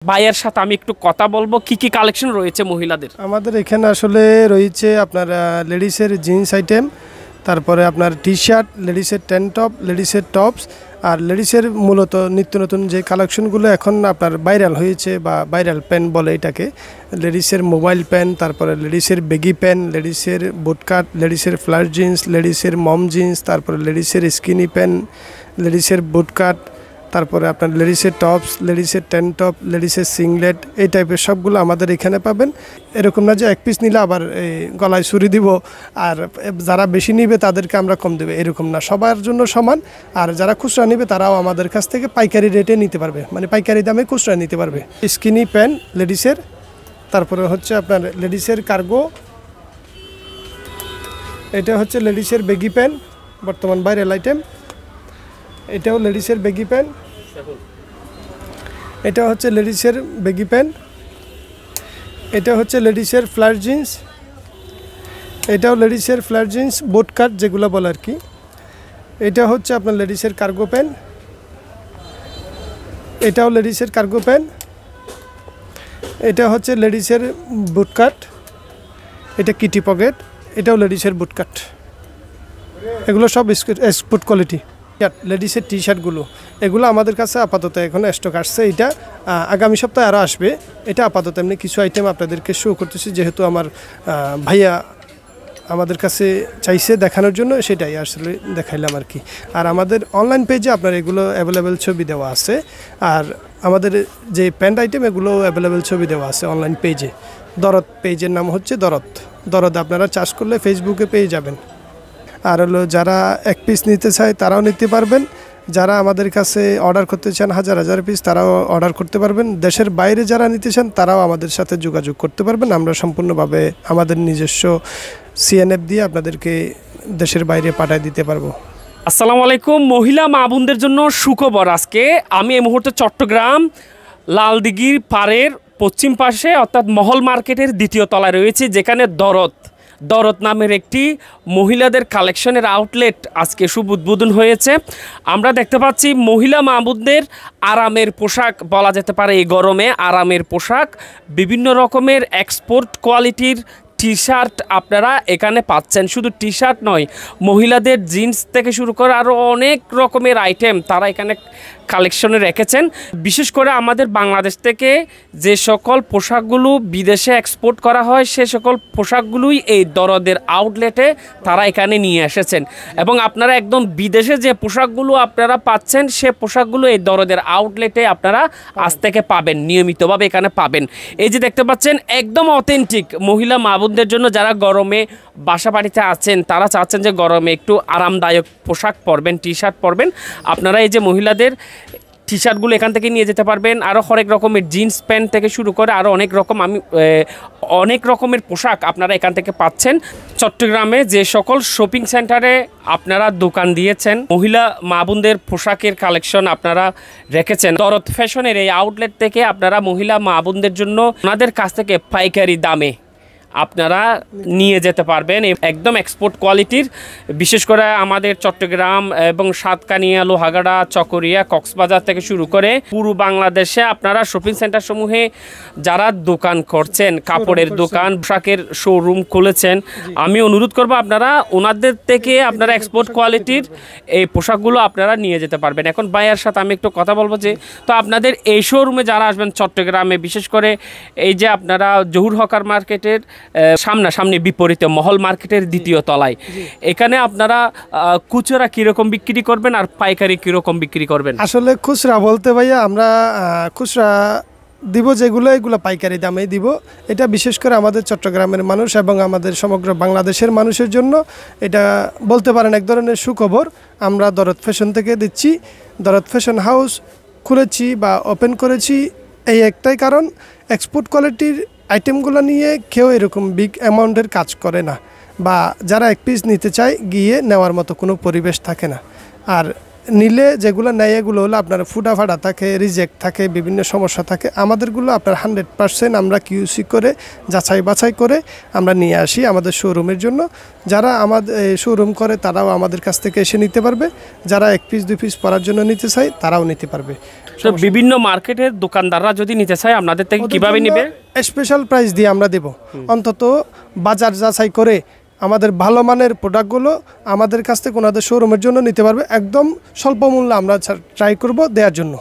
ভাইয়ের সাথে আমি একটু কথা বলবো কি কি কালেকশন রয়েছে মহিলাদের। আমাদের এখানে আসলে রয়েছে আপনার লেডিসের জিন্স আইটেম, তারপরে আপনার টি শার্ট, লেডিসের ট্যান টপ, লেডিসের টপস, আর লেডিসের মূলত নিত্য নতুন যে কালেকশনগুলো এখন আপনার ভাইরাল হয়েছে বা ভাইরাল প্যান্ট বলে এটাকে, লেডিসের মোবাইল প্যান্ট, তারপরে লেডিসের বেগি প্যান্ট, লেডিসের বুটকাট, লেডিসের ফ্ল্যাট জিন্স, লেডিসের মম জিন্স, তারপরে লেডিসের স্কিনি প্যান্ট, লেডিসের বুটকাট, তারপরে আপনার লেডিসের টপস, লেডিসের ট্যান টপ, লেডিসের সিংলেট, এই টাইপের সবগুলো আমাদের এখানে পাবেন। এরকম না যে এক পিস নিলে আবার এই গলায় ছুরি দিব আর যারা বেশি নিবে তাদেরকে আমরা কম দেবে, এরকম না, সবার জন্য সমান। আর যারা খুচরা নিবে তারাও আমাদের কাছ থেকে পাইকারি রেটে নিতে পারবে, মানে পাইকারি দামে খুচরা নিতে পারবে। স্কিনি প্যান্ট লেডিসের, তারপরে হচ্ছে আপনার লেডিসের কার্গো, এটা হচ্ছে লেডিসের বেগি প্যান্ট, বর্তমান ভাইরাল আইটেম। এটাও লেডিসের বেগি প্যান্ট, এটা হচ্ছে লেডিসের বেগি প্যান্ট, এটা হচ্ছে লেডিসের ফ্ল্যাট জিন্স, এটাও লেডিসের ফ্ল্যাট জিন্স বুট কাট যেগুলো বলে আর কি। এটা হচ্ছে আপনার লেডিসের কার্গো প্যান্ট, এটাও লেডিসের কার্গো প্যান্ট, এটা হচ্ছে লেডিসের বুট কাট, এটা কিটি পকেট, এটাও লেডিসের বুট কাট। এগুলো সব এক্সপোর্ট কোয়ালিটি। লেডিসের টি শার্টগুলো এগুলো আমাদের কাছে আপাতত এখন স্টক আসছে, এটা আগামী সপ্তাহে আরও আসবে। এটা আপাতত এমনি কিছু আইটেম আপনাদেরকে শো করতেছি, যেহেতু আমার ভাইয়া আমাদের কাছে চাইছে দেখানোর জন্য, সেটাই আসলে দেখাইলাম আর কি। আর আমাদের অনলাইন পেজে আপনার এগুলো অ্যাভেলেবেল ছবি দেওয়া আছে, আর আমাদের যে প্যান্ট আইটেম এগুলো অ্যাভেলেবেল ছবি দেওয়া আছে অনলাইন পেজে। দরদ পেজের নাম হচ্ছে দরদ আপনারা চার্জ করলে ফেসবুকে পেয়ে যাবেন। আর হলো যারা এক পিস নিতে চায় তারাও নিতে পারবেন, যারা আমাদের কাছে অর্ডার করতে চান হাজার হাজার পিস তারাও অর্ডার করতে পারবেন। দেশের বাইরে যারা নিতে চান তারাও আমাদের সাথে যোগাযোগ করতে পারবেন, আমরা সম্পূর্ণভাবে আমাদের নিজস্ব সিএনএফ দিয়ে আপনাদেরকে দেশের বাইরে পাঠিয়ে দিতে পারবো। আসসালামু আলাইকুম। মহিলা মা বোনদের জন্য সুখবর। আজকে আমি এই মুহূর্তে চট্টগ্রাম লালদিঘির পাড়ের পশ্চিম পাশে অর্থাৎ মহল মার্কেটের দ্বিতীয় তলায় রয়েছে, যেখানে দরদ নামের একটি মহিলাদের কালেকশনের আউটলেট আজকে শুভ উদ্বোধন হয়েছে। আমরা দেখতে পাচ্ছি মহিলা মা বোনদের আরামের পোশাক, বলা যেতে পারে এই গরমে আরামের পোশাক, বিভিন্ন রকমের এক্সপোর্ট কোয়ালিটির টি শার্ট আপনারা এখানে পাচ্ছেন। শুধু টি শার্ট নয়, মহিলাদের জিন্স থেকে শুরু করে আরও অনেক রকমের আইটেম তারা এখানে কালেকশনে রেখেছেন। বিশেষ করে আমাদের বাংলাদেশ থেকে যে সকল পোশাকগুলো বিদেশে এক্সপোর্ট করা হয় সে সকল পোশাকগুলোই এই দরদের আউটলেটে তারা এখানে নিয়ে এসেছেন, এবং আপনারা একদম বিদেশে যে পোশাকগুলো আপনারা পাচ্ছেন সে পোশাকগুলো এই দরদের আউটলেটে আপনারা আজ থেকে পাবেন, নিয়মিতভাবে এখানে পাবেন। এই যে দেখতে পাচ্ছেন একদম অথেন্টিক মহিলা মা বোনদের জন্য যারা গরমে বাসা বাড়িতে আছেন, তারা চাচ্ছেন যে গরমে একটু আরামদায়ক পোশাক পরবেন, টি শার্ট পরবেন, আপনারা এই যে মহিলাদের টি শার্টগুলো এখান থেকে নিয়ে যেতে পারবেন। আরও হরেক রকমের জিন্স প্যান্ট থেকে শুরু করে আরও অনেক রকমের পোশাক আপনারা এখান থেকে পাচ্ছেন। চট্টগ্রামে যে সকল শপিং সেন্টারে আপনারা দোকান দিয়েছেন, মহিলা মা বোনদের পোশাকের কালেকশন আপনারা রেখেছেন, দরদ ফ্যাশনের এই আউটলেট থেকে আপনারা মহিলা মা বোনদের জন্য ওনাদের কাছ থেকে পাইকারি দামে আপনারা নিয়ে যেতে পারবেন, একদম এক্সপোর্ট কোয়ালিটির। বিশেষ করে আমাদের চট্টগ্রাম এবং সাতকানিয়া, লোহাগাড়া, চকরিয়া, কক্সবাজার থেকে শুরু করে পুরো বাংলাদেশে আপনারা শপিং সেন্টার সমূহে যারা দোকান করছেন, কাপড়ের দোকান, পোশাকের শোরুম খুলেছেন, আমি অনুরোধ করব আপনারা ওনাদের থেকে আপনারা এক্সপোর্ট কোয়ালিটির এই পোশাকগুলো আপনারা নিয়ে যেতে পারবেন। এখন ভাইয়ের সাথে আমি একটু কথা বলবো যে তো আপনাদের এই শোরুমে যারা আসবেন চট্টগ্রামে, বিশেষ করে এই যে আপনারা জহুর হকার মার্কেটের সামনাসামনি বিপরীতে মহল মার্কেটের দ্বিতীয় তলায়, এখানে আপনারা খুচরা কিরকম বিক্রি করবেন আর পাইকারি কিরকম বিক্রি করবেন? আসলে খুচরা বলতে ভাইয়া আমরা খুচরা দিব যেগুলো, এগুলো পাইকারি দামেই দিব। এটা বিশেষ করে আমাদের চট্টগ্রামের মানুষ এবং আমাদের সমগ্র বাংলাদেশের মানুষের জন্য এটা বলতে পারেন এক ধরনের সুখবর। আমরা দরদ ফ্যাশন থেকে দিচ্ছি, দরদ ফ্যাশন হাউস খুলেছি বা ওপেন করেছি এই একটাই কারণ, এক্সপোর্ট কোয়ালিটির আইটেমগুলো নিয়ে কেউ এরকম বিগ অ্যামাউন্টের কাজ করে না, বা যারা এক পিস নিতে চায় গিয়ে নেওয়ার মতো কোনো পরিবেশ থাকে না। আর নিলে যেগুলো নেয় এগুলো হলো আপনার ফুটাফাটা থাকে, রিজেক্ট থাকে, বিভিন্ন সমস্যা থাকে। আমাদেরগুলো আপনার 100% আমরা কিউসি করে যাচাই বাছাই করে আমরা নিয়ে আসি আমাদের শোরুমের জন্য। যারা আমাদের শোরুম করে তারাও আমাদের কাছ থেকে এসে নিতে পারবে, যারা 1 পিস 2 পিস পরার জন্য নিতে চায় তারাও নিতে পারবে। তো বিভিন্ন মার্কেটের দোকানদাররা যদি নিতে চায় আপনাদের থেকে কিভাবে নেবে? স্পেশাল প্রাইস দিয়ে আমরা দেব, অন্তত বাজার যাচাই করে আমাদের ভালো মানের প্রোডাক্টগুলো আমাদের কাছ থেকে ওনাদের শোরুমের জন্য নিতে পারবে। একদম স্বল্প মূল্যে আমরা ট্রাই করব দেওয়ার জন্য।